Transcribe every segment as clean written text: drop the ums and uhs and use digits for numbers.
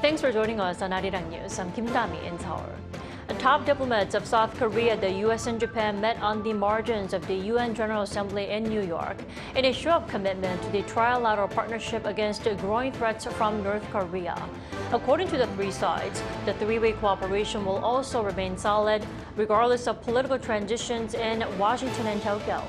Thanks for joining us on Arirang News. I'm Kim Dami in Seoul. Top diplomats of South Korea, the U.S. and Japan met on the margins of the UN General Assembly in New York in a show of commitment to the Trilateral partnership against growing threats from North Korea. According to the three sides, the three-way cooperation will also remain solid regardless of political transitions in Washington and Tokyo.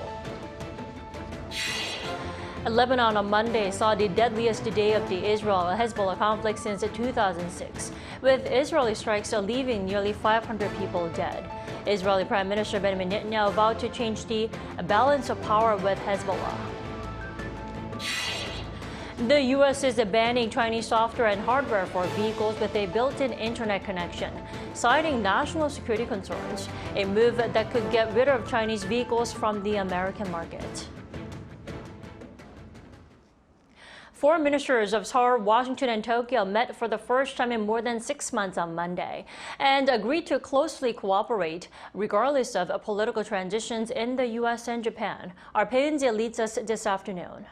Lebanon on Monday saw the deadliest day of the Israel-Hezbollah conflict since 2006, with Israeli strikes leaving nearly 500 people dead. Israeli Prime Minister Benjamin Netanyahu vowed to change the balance of power with Hezbollah. The U.S. is banning Chinese software and hardware for vehicles with a built-in internet connection, citing national security concerns, a move that could get rid of Chinese vehicles from the American market. Foreign ministers of Seoul, Washington, and Tokyo met for the first time in more than 6 months on Monday and agreed to closely cooperate regardless of political transitions in the U.S. and Japan. Our Paeunji leads us this afternoon.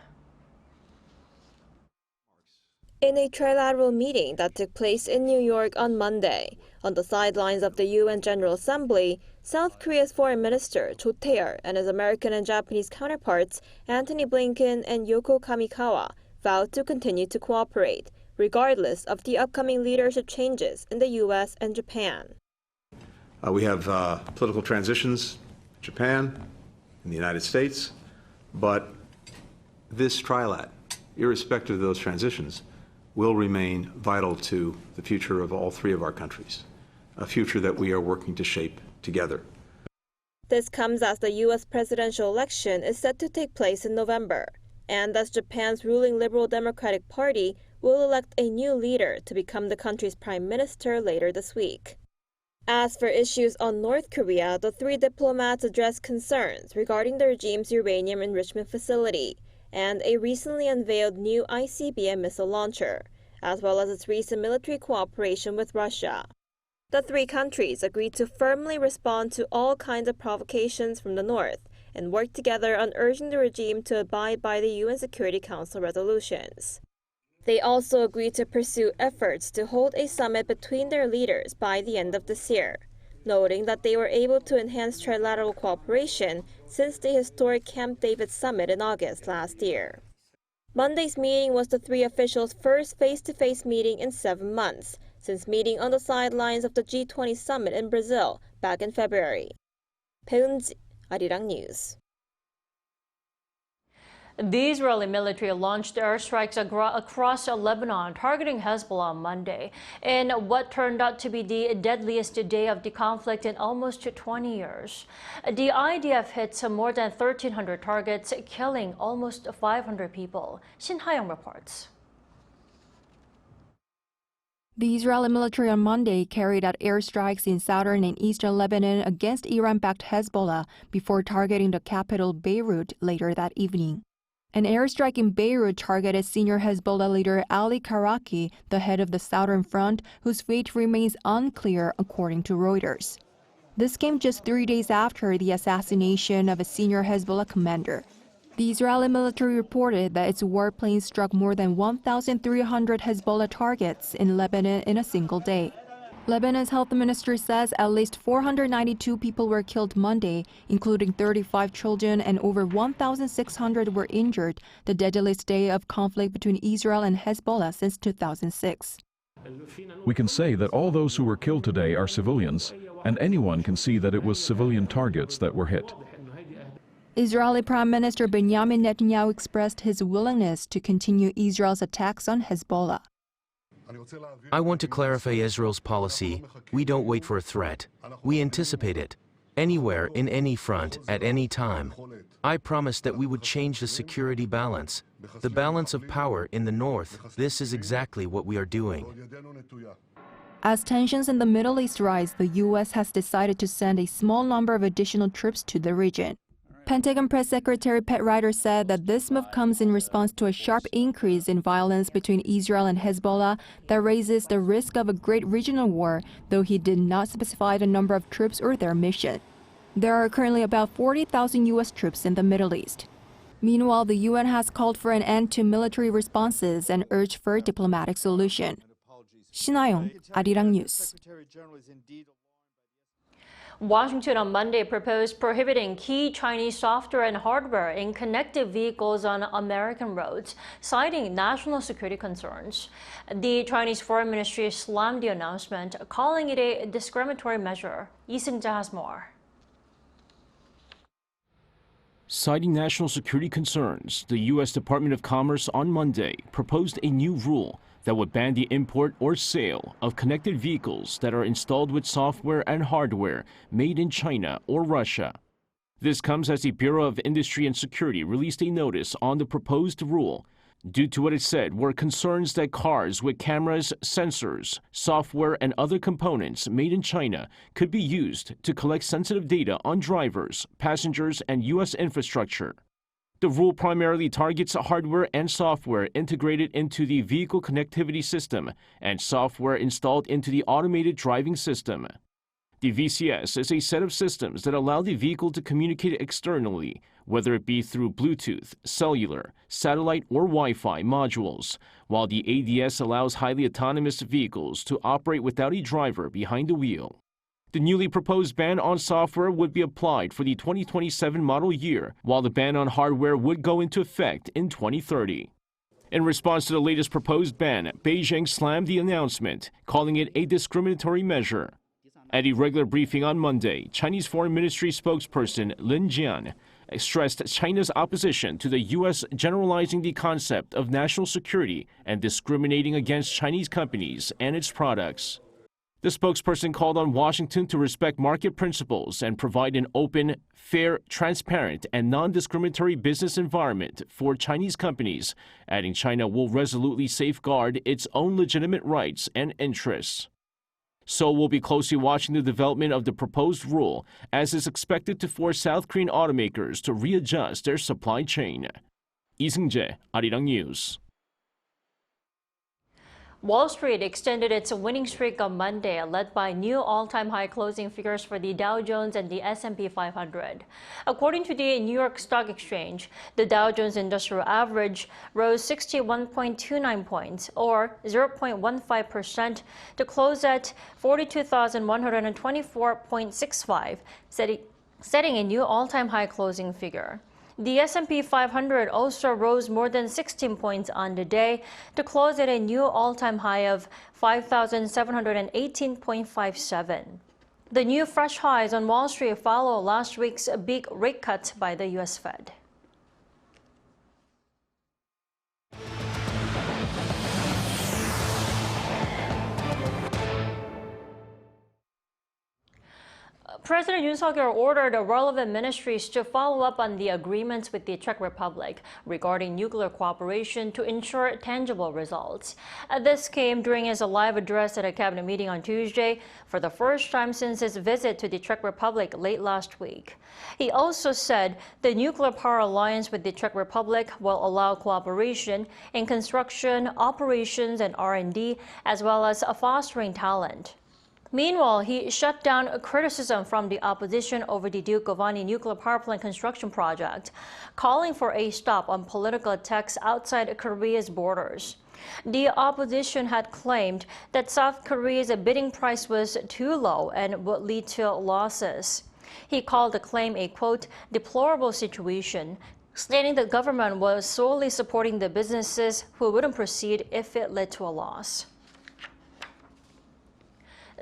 In a trilateral meeting that took place in New York on Monday, on the sidelines of the UN General Assembly, South Korea's Foreign Minister Cho Tae-il and his American and Japanese counterparts Antony Blinken and Yoko Kamikawa vowed to continue to cooperate, regardless of the upcoming leadership changes in the U.S. and Japan. We have political transitions in Japan, in the United States, but this trilat, irrespective of those transitions, will remain vital to the future of all three of our countries, a future that we are working to shape together. This comes as the U.S. presidential election is set to take place in November, and as Japan's ruling Liberal Democratic Party will elect a new leader to become the country's prime minister later this week. As for issues on North Korea, the three diplomats addressed concerns regarding the regime's uranium enrichment facility and a recently unveiled new ICBM missile launcher, as well as its recent military cooperation with Russia. The three countries agreed to firmly respond to all kinds of provocations from the North and work together on urging the regime to abide by the UN Security Council resolutions. They also agreed to pursue efforts to hold a summit between their leaders by the end of this year, noting that they were able to enhance trilateral cooperation since the historic Camp David summit in August last year. Monday's meeting was the three officials' first face-to-face meeting in 7 months, since meeting on the sidelines of the G20 summit in Brazil back in February. Paeunji, Arirang News. The Israeli military launched airstrikes across Lebanon, targeting Hezbollah on Monday, in what turned out to be the deadliest day of the conflict in almost 20 years. The IDF hit more than 1,300 targets, killing almost 500 people. Shin Ha-young reports. The Israeli military on Monday carried out airstrikes in southern and eastern Lebanon against Iran-backed Hezbollah before targeting the capital Beirut later that evening. An airstrike in Beirut targeted senior Hezbollah leader Ali Karaki, the head of the Southern Front, whose fate remains unclear according to Reuters. This came just 3 days after the assassination of a senior Hezbollah commander. The Israeli military reported that its warplanes struck more than 1,300 Hezbollah targets in Lebanon in a single day. Lebanon's health ministry says at least 492 people were killed Monday, including 35 children, and over 1,600 were injured, the deadliest day of conflict between Israel and Hezbollah since 2006. We can say that all those who were killed today are civilians, and anyone can see that it was civilian targets that were hit. Israeli Prime Minister Benjamin Netanyahu expressed his willingness to continue Israel's attacks on Hezbollah. I want to clarify Israel's policy. We don't wait for a threat. We anticipate it. Anywhere, in any front, at any time. I promised that we would change the security balance. The balance of power in the north. This is exactly what we are doing. As tensions in the Middle East rise, the U.S. has decided to send a small number of additional troops to the region. Pentagon Press Secretary Pat Ryder said that this move comes in response to a sharp increase in violence between Israel and Hezbollah that raises the risk of a great regional war, though he did not specify the number of troops or their mission. There are currently about 40,000 U.S. troops in the Middle East. Meanwhile, the UN has called for an end to military responses and urged for a diplomatic solution. 신하영, Arirang News. Washington on Monday proposed prohibiting key Chinese software and hardware in connected vehicles on American roads, citing national security concerns. The Chinese Foreign Ministry slammed the announcement, calling it a discriminatory measure. Lee Seung-jae has more. Citing national security concerns, the U.S. Department of Commerce on Monday proposed a new rule that would ban the import or sale of connected vehicles that are installed with software and hardware made in China or Russia. This comes as the Bureau of Industry and Security released a notice on the proposed rule due to what it said were concerns that cars with cameras, sensors, software, and other components made in China could be used to collect sensitive data on drivers, passengers, and U.S. infrastructure. The rule primarily targets hardware and software integrated into the vehicle connectivity system and software installed into the automated driving system. The VCS is a set of systems that allow the vehicle to communicate externally, whether it be through Bluetooth, cellular, satellite, or Wi-Fi modules, while the ADS allows highly autonomous vehicles to operate without a driver behind the wheel. The newly proposed ban on software would be applied for the 2027 model year, while the ban on hardware would go into effect in 2030. In response to the latest proposed ban, Beijing slammed the announcement, calling it a discriminatory measure. At a regular briefing on Monday, Chinese Foreign Ministry spokesperson Lin Jian stressed China's opposition to the U.S. generalizing the concept of national security and discriminating against Chinese companies and its products. The spokesperson called on Washington to respect market principles and provide an open, fair, transparent, and non-discriminatory business environment for Chinese companies, adding China will resolutely safeguard its own legitimate rights and interests. Seoul will be closely watching the development of the proposed rule, as is expected to force South Korean automakers to readjust their supply chain. Lee Seung-jae, Arirang News. Wall Street extended its winning streak on Monday, led by new all-time high closing figures for the Dow Jones and the S&P 500. According to the New York Stock Exchange, the Dow Jones Industrial Average rose 61.29 points, or 0.15%, to close at 42,124.65, setting a new all-time high closing figure. The S&P 500 also rose more than 16 points on the day to close at a new all-time high of 5,718.57. The new fresh highs on Wall Street follow last week's big rate cut by the U.S. Fed. President Yoon ordered relevant ministries to follow up on the agreements with the Czech Republic regarding nuclear cooperation to ensure tangible results. This came during his live address at a cabinet meeting on Tuesday for the first time since his visit to the Czech Republic late last week. He also said the nuclear power alliance with the Czech Republic will allow cooperation in construction, operations, and R&D, as well as fostering talent. Meanwhile, he shut down criticism from the opposition over the Dukovany nuclear power plant construction project, calling for a stop on political attacks outside Korea's borders. The opposition had claimed that South Korea's bidding price was too low and would lead to losses. He called the claim a, quote, deplorable situation, stating the government was solely supporting the businesses who wouldn't proceed if it led to a loss.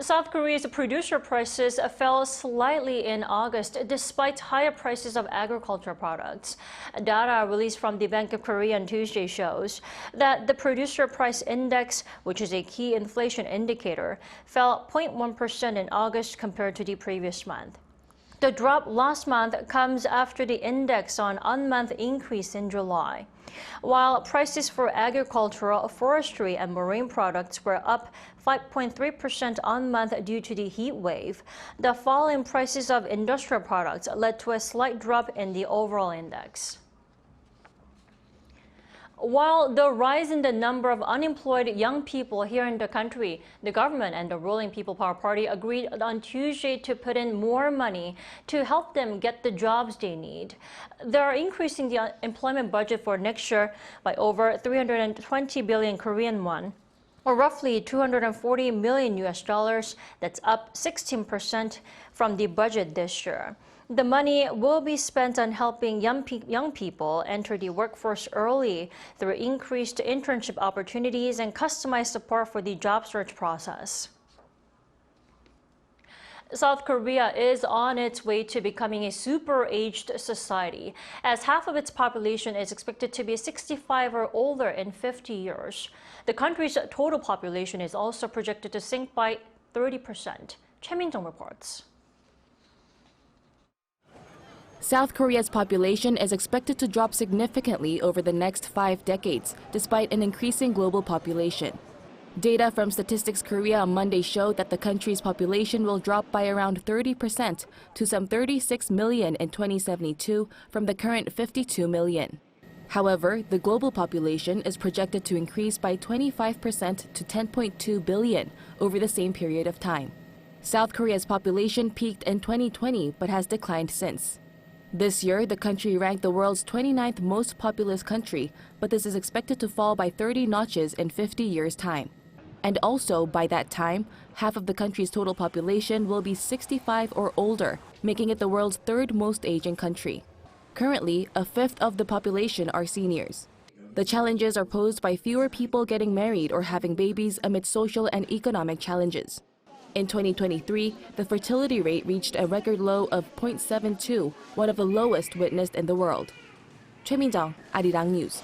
South Korea's producer prices fell slightly in August despite higher prices of agricultural products. Data released from the Bank of Korea on Tuesday shows that the producer price index, which is a key inflation indicator, fell 0.1% in August compared to the previous month. The drop last month comes after the index on on-month increase in July. While prices for agricultural, forestry, and marine products were up 5.3% on-month due to the heat wave, the fall in prices of industrial products led to a slight drop in the overall index. While the rise in the number of unemployed young people here in the country, the government and the ruling People Power Party agreed on Tuesday to put in more money to help them get the jobs they need. They are increasing the employment budget for next year by over 320 billion Korean won, or roughly $240 million US. That's up 16% from the budget this year. The money will be spent on helping young people enter the workforce early through increased internship opportunities and customized support for the job search process. South Korea is on its way to becoming a super-aged society, as half of its population is expected to be 65 or older in 50 years. The country's total population is also projected to sink by 30%. Choi Min-jung reports. South Korea's population is expected to drop significantly over the next 5 decades, despite an increasing global population. Data from Statistics Korea on Monday showed that the country's population will drop by around 30% to some 36 million in 2072 from the current 52 million. However, the global population is projected to increase by 25% to 10.2 billion over the same period of time. South Korea's population peaked in 2020 but has declined since. This year, the country ranked the world's 29th most populous country, but this is expected to fall by 30 notches in 50 years' time. And also, by that time, half of the country's total population will be 65 or older, making it the world's third most aging country. Currently, a fifth of the population are seniors. The challenges are posed by fewer people getting married or having babies amid social and economic challenges. In 2023, the fertility rate reached a record low of 0.72, one of the lowest witnessed in the world. Choi Min-jung, Arirang News.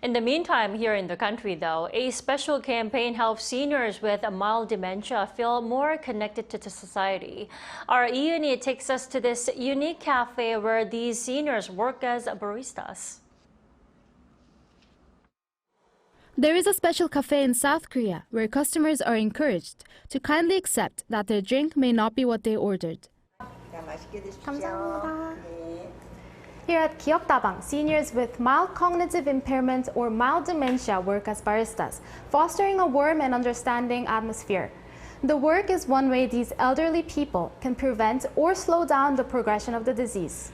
In the meantime, here in the country, though, a special campaign helps seniors with mild dementia feel more connected to society. Our Yoon takes us to this unique cafe where these seniors work as baristas. There is a special cafe in South Korea where customers are encouraged to kindly accept that their drink may not be what they ordered. Here at Gov't, seniors with mild cognitive impairment or mild dementia work as baristas, fostering a warm and understanding atmosphere. The work is one way these elderly people can prevent or slow down the progression of the disease.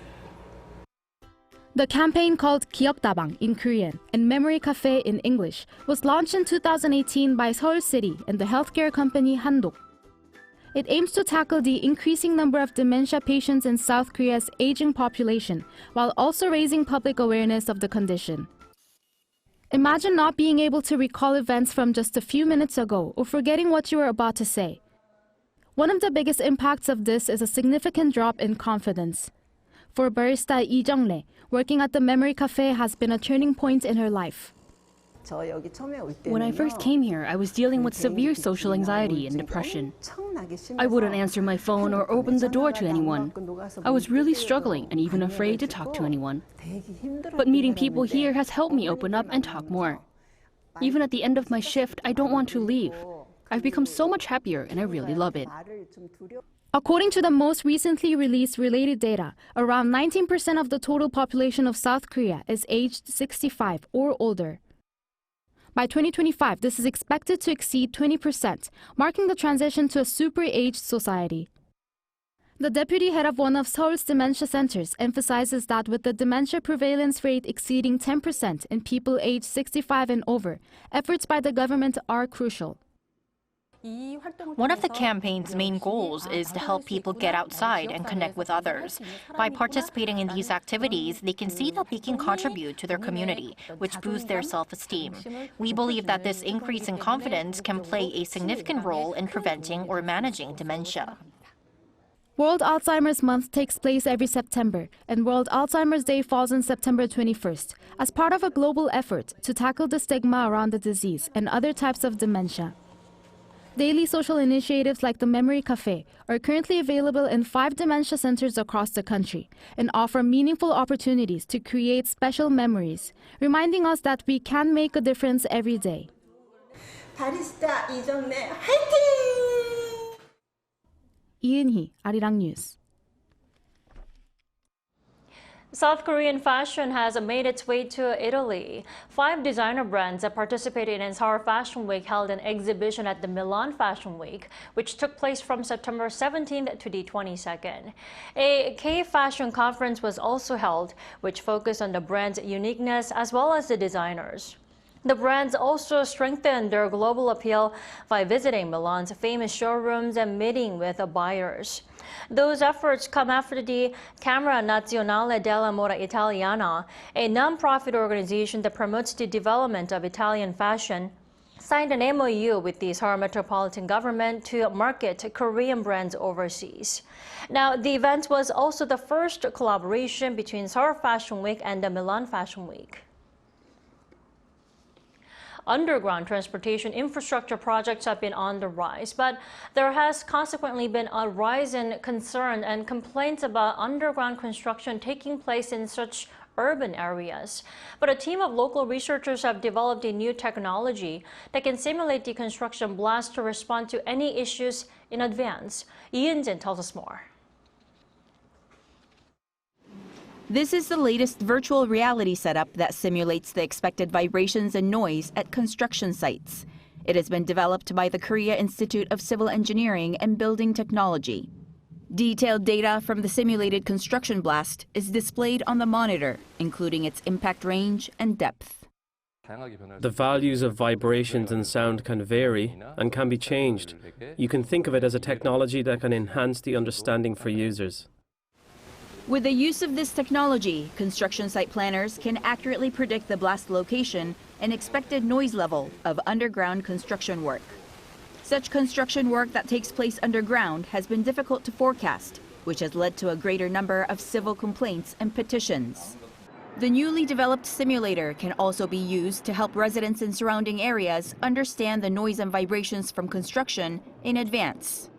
The campaign, called Gov't in Korean and Memory Cafe in English, was launched in 2018 by Seoul City and the healthcare company Handok. It aims to tackle the increasing number of dementia patients in South Korea's aging population, while also raising public awareness of the condition. Imagine not being able to recall events from just a few minutes ago or forgetting what you were about to say. One of the biggest impacts of this is a significant drop in confidence. For barista Lee Jung-rae, working at the Memory Cafe has been a turning point in her life. When I first came here, I was dealing with severe social anxiety and depression. I wouldn't answer my phone or open the door to anyone. I was really struggling and even afraid to talk to anyone. But meeting people here has helped me open up and talk more. Even at the end of my shift, I don't want to leave. I've become so much happier and I really love it. According to the most recently released related data, around 19% of the total population of South Korea is aged 65 or older. By 2025, this is expected to exceed 20%, marking the transition to a super-aged society. The deputy head of one of Seoul's dementia centers emphasizes that with the dementia prevalence rate exceeding 10% in people aged 65 and over, efforts by the government are crucial. One of the campaign's main goals is to help people get outside and connect with others. By participating in these activities, they can see that they can contribute to their community, which boosts their self-esteem. We believe that this increase in confidence can play a significant role in preventing or managing dementia. World Alzheimer's Month takes place every September, and World Alzheimer's Day falls on September 21st, as part of a global effort to tackle the stigma around the disease and other types of dementia. Daily social initiatives like the Memory Cafe are currently available in 5 dementia centers across the country and offer meaningful opportunities to create special memories, reminding us that we can make a difference every day. 바리스타 이정래 화이팅! 이은희, Arirang News. South Korean fashion has made its way to Italy. 5 designer brands that participated in Seoul Fashion Week held an exhibition at the Milan Fashion Week, which took place from September 17th to the 22nd. A K-fashion conference was also held, which focused on the brand's uniqueness as well as the designers. The brands also strengthened their global appeal by visiting Milan's famous showrooms and meeting with buyers. Those efforts come after the Camera Nazionale della Moda Italiana, a non-profit organization that promotes the development of Italian fashion, signed an MOU with the Seoul Metropolitan Government to market Korean brands overseas. Now, the event was also the first collaboration between Seoul Fashion Week and the Milan Fashion Week. Underground transportation infrastructure projects have been on the rise, but there has consequently been a rise in concern and complaints about underground construction taking place in such urban areas. But a team of local researchers have developed a new technology that can simulate the construction blast to respond to any issues in advance. Yoon tells us more. This is the latest virtual reality setup that simulates the expected vibrations and noise at construction sites. It has been developed by the Korea Institute of Civil Engineering and Building Technology. Detailed data from the simulated construction blast is displayed on the monitor, including its impact range and depth. The values of vibrations and sound can vary and can be changed. You can think of it as a technology that can enhance the understanding for users. With the use of this technology, construction site planners can accurately predict the blast location and expected noise level of underground construction work. Such construction work that takes place underground has been difficult to forecast, which has led to a greater number of civil complaints and petitions. The newly developed simulator can also be used to help residents in surrounding areas understand the noise and vibrations from construction in advance.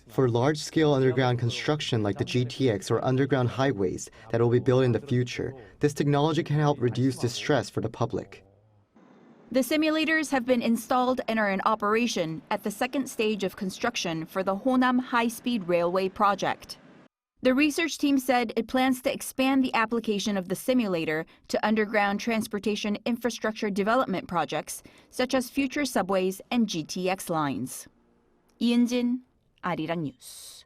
For large-scale underground construction like the GTX or underground highways that will be built in the future, this technology can help reduce distress for the public. The simulators have been installed and are in operation at the second stage of construction for the Honam high-speed railway project. The research team said it plans to expand the application of the simulator to underground transportation infrastructure development projects, such as future subways and GTX lines. Yoon, Arirang News.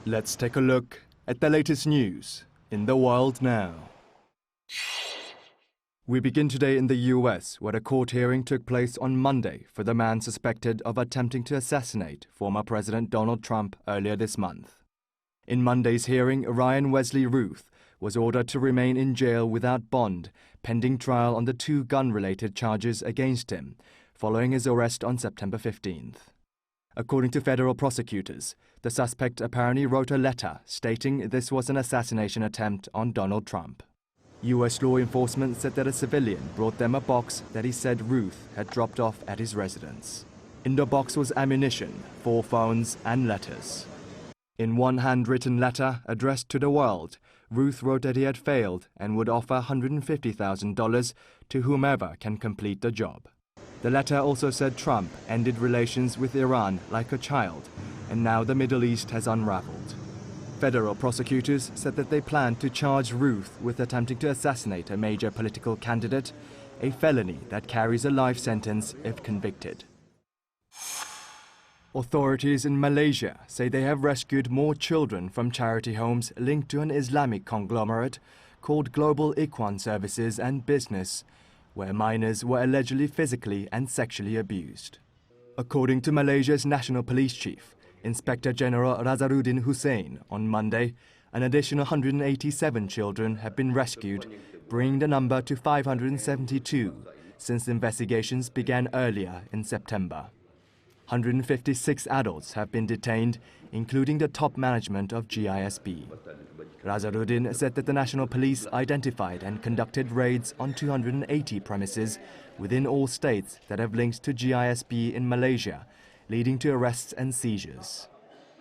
Let's take a look at the latest news in the world now. We begin today in the US, where a court hearing took place on Monday for the man suspected of attempting to assassinate former President Donald Trump earlier this month. In Monday's hearing, Ryan Wesley Ruth was ordered to remain in jail without bond, pending trial on the 2 gun-related charges against him, following his arrest on September 15th. According to federal prosecutors, the suspect apparently wrote a letter stating this was an assassination attempt on Donald Trump. U.S. law enforcement said that a civilian brought them a box that he said Ruth had dropped off at his residence. In the box was ammunition, 4 phones, and letters. In one handwritten letter addressed to the world, Ruth wrote that he had failed and would offer $150,000 to whomever can complete the job. The letter also said Trump ended relations with Iran like a child, and now the Middle East has unraveled. Federal prosecutors said that they planned to charge Ruth with attempting to assassinate a major political candidate, a felony that carries a life sentence if convicted. Authorities in Malaysia say they have rescued more children from charity homes linked to an Islamic conglomerate called Global Ikhwan Services and Business, where minors were allegedly physically and sexually abused. According to Malaysia's National Police Chief, Inspector General Razaruddin Hussein, on Monday, an additional 187 children have been rescued, bringing the number to 572 since investigations began earlier in September. 156 adults have been detained, including the top management of GISB. Razaruddin said that the National Police identified and conducted raids on 280 premises within all states that have links to GISB in Malaysia, leading to arrests and seizures.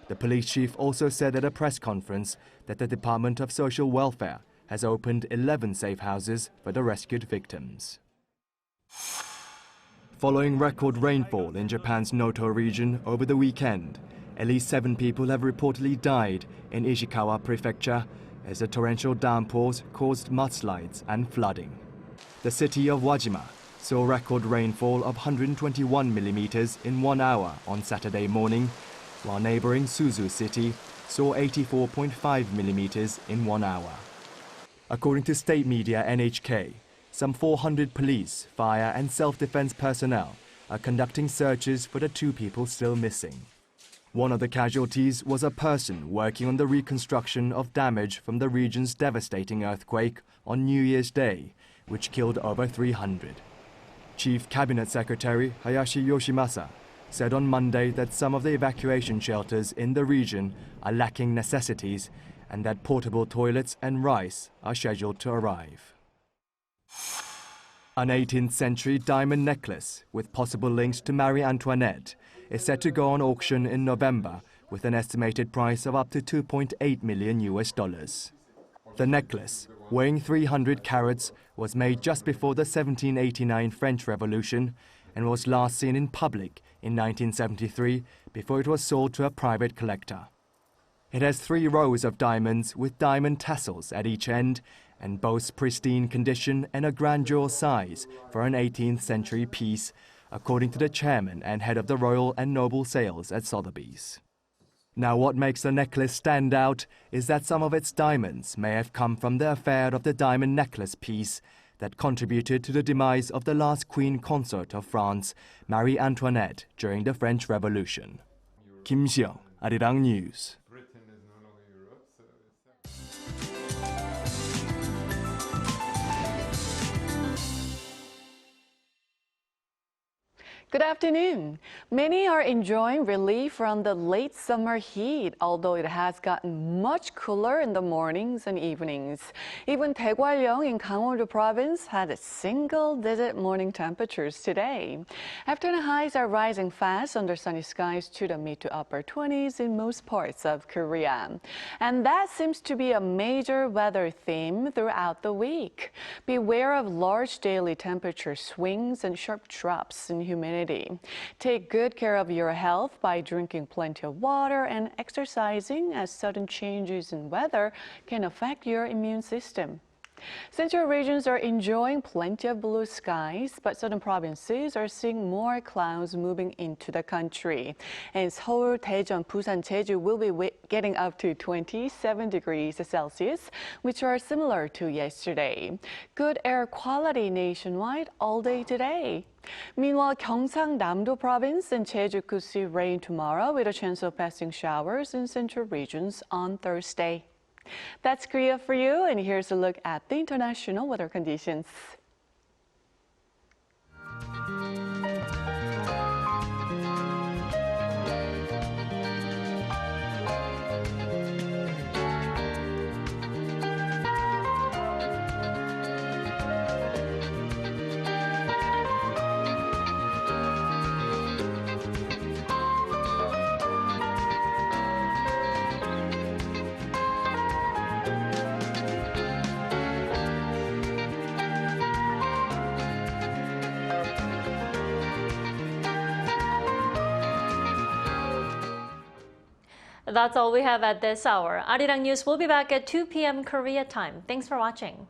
The police chief also said at a press conference that the Department of Social Welfare has opened 11 safe houses for the rescued victims. Following record rainfall in Japan's Noto region over the weekend, at least 7 people have reportedly died in Ishikawa Prefecture as the torrential downpours caused mudslides and flooding. The city of Wajima saw record rainfall of 121 millimeters in 1 hour on Saturday morning, while neighboring Suzu City saw 84.5 millimeters in 1 hour. According to state media NHK, some 400 police, fire and self-defense personnel are conducting searches for the 2 people still missing. One of the casualties was a person working on the reconstruction of damage from the region's devastating earthquake on New Year's Day, which killed over 300. Chief Cabinet Secretary Hayashi Yoshimasa said on Monday that some of the evacuation shelters in the region are lacking necessities and that portable toilets and rice are scheduled to arrive. An 18th century diamond necklace with possible links to Marie Antoinette is set to go on auction in November with an estimated price of up to $2.8 million. The necklace, weighing 300 carats, was made just before the 1789 French Revolution and was last seen in public in 1973 before it was sold to a private collector. It has 3 rows of diamonds with diamond tassels at each end and boasts pristine condition and a grandeur size for an 18th century piece, according to the chairman and head of the Royal and Noble Sales at Sotheby's. Now what makes the necklace stand out is that some of its diamonds may have come from the affair of the diamond necklace piece that contributed to the demise of the last queen consort of France, Marie Antoinette, during the French Revolution. Kim Seong, Arirang News. Good afternoon. Many are enjoying relief from the late summer heat, although it has gotten much cooler in the mornings and evenings. Even Daegwallyeong in Gangwon-do province had single-digit morning temperatures today. Afternoon highs are rising fast under sunny skies to the mid to upper 20s in most parts of Korea. And that seems to be a major weather theme throughout the week. Beware of large daily temperature swings and sharp drops in humidity. Take good care of your health by drinking plenty of water and exercising, as sudden changes in weather can affect your immune system. Central regions are enjoying plenty of blue skies, but southern provinces are seeing more clouds moving into the country. And Seoul, Daejeon, Busan, Jeju will be getting up to 27 degrees Celsius, which are similar to yesterday. Good air quality nationwide all day today. Meanwhile, Gyeongsang-Namdo province and Jeju could see rain tomorrow with a chance of passing showers in central regions on Thursday. That's Korea for you, and here's a look at the international weather conditions. That's all we have at this hour. Arirang News will be back at 2 p.m. Korea time. Thanks for watching.